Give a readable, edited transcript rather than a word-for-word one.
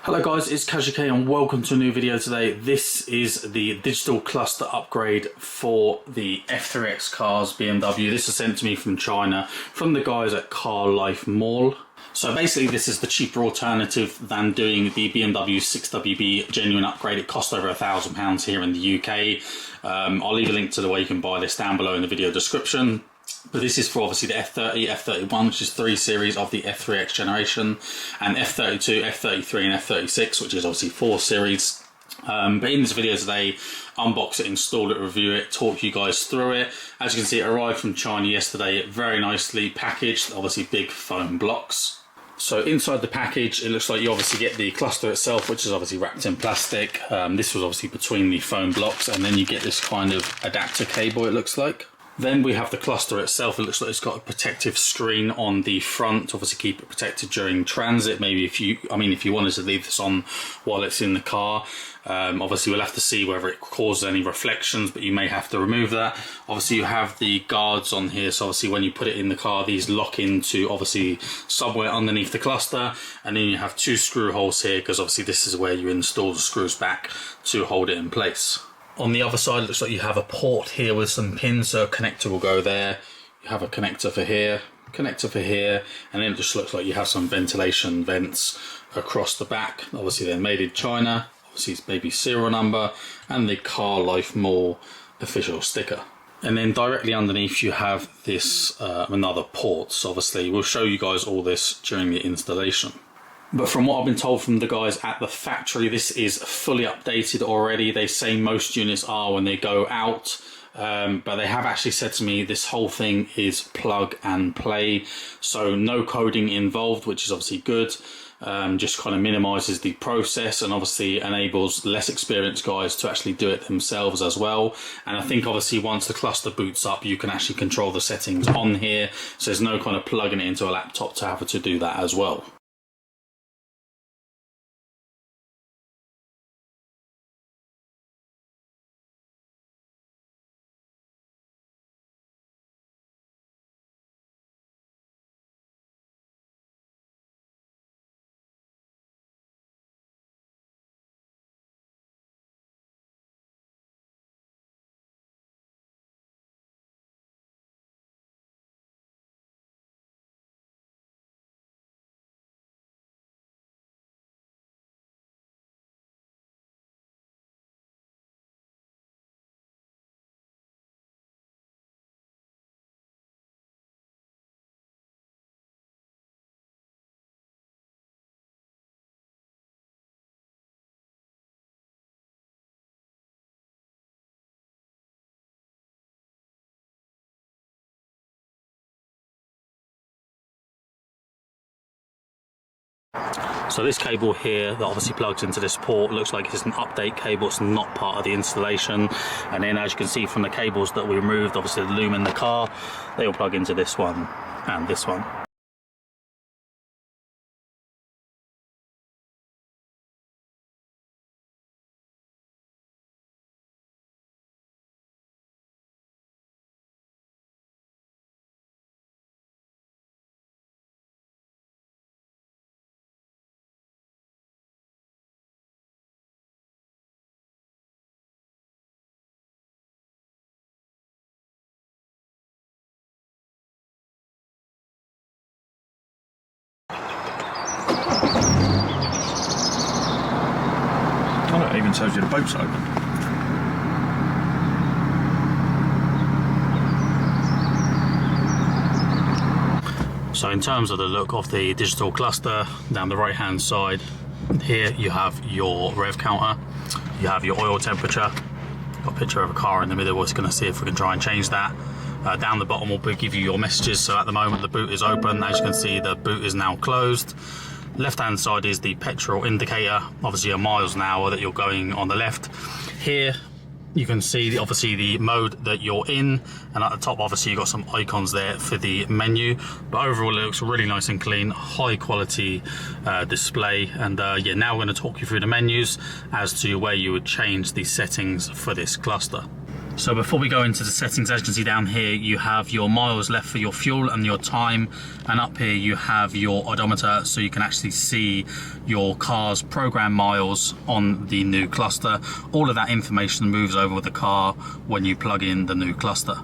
Hello guys, it's K and welcome to a new video today. This is the digital cluster upgrade for the F30X cars BMW. This is sent to me from China from the guys at Carlife-Mall. So basically this is the cheaper alternative than doing the BMW 6WB genuine upgrade. It cost over £1,000 here in the UK. I'll leave a link to the way you can buy this down below in the video description. But this is for obviously the F30, F31, which is 3 series of the F3X generation, and F32, F33 and F36, which is obviously 4 series. But in this video today, unbox it, install it, review it, talk you guys through it. As you can see, it arrived from China yesterday, very nicely packaged, obviously big foam blocks. So inside the package, it looks like you obviously get the cluster itself, which is obviously wrapped in plastic. This was obviously between the foam blocks, and then you get this kind of adapter cable, it looks like. Then we have the cluster itself. It looks like it's got a protective screen on the front to obviously keep it protected during transit. Maybe if you wanted to leave this on while it's in the car. Obviously we'll have to see whether it causes any reflections, but you may have to remove that. Obviously you have the guards on here, so obviously when you put it in the car, these lock into obviously somewhere underneath the cluster, and then you have 2 screw holes here, because obviously this is where you install the screws back to hold it in place. On the other side, it looks like you have a port here with some pins, so a connector will go there. You have a connector for here, and then it just looks like you have some ventilation vents across the back. Obviously they're made in China, obviously it's maybe serial number, and the Carlife-Mall official sticker. And then directly underneath you have this another port, so obviously we'll show you guys all this during the installation. But from what I've been told from the guys at the factory, this is fully updated already. They say most units are when they go out, but they have actually said to me this whole thing is plug and play, so no coding involved, which is obviously good. Just kind of minimises the process and obviously enables less experienced guys to actually do it themselves as well. And I think obviously once the cluster boots up, you can actually control the settings on here, so there's no kind of plugging it into a laptop to have to do that as well. So this cable here that obviously plugs into this port looks like it's an update cable. It's not part of the installation. And then as you can see from the cables that we removed, obviously the loom in the car, they will plug into this one and this one. Oh, it even tells you the boat's open. So in terms of the look of the digital cluster, down the right hand side here you have your rev counter, you have your oil temperature, got a picture of a car in the middle. We're just going to see if we can try and change that. Down the bottom will give you your messages. So at the moment the boot is open. As you can see, the boot is now closed. Left hand side is the petrol indicator, obviously your miles an hour that you're going on the left. Here you can see obviously the mode that you're in, and at the top obviously you've got some icons there for the menu, but overall it looks really nice and clean, high quality display. And yeah, now we're going to talk you through the menus as to where you would change the settings for this cluster. So before we go into the settings, as you can see down here, you have your miles left for your fuel and your time, and up here you have your odometer, so you can actually see your car's program miles on the new cluster. All of that information moves over with the car when you plug in the new cluster.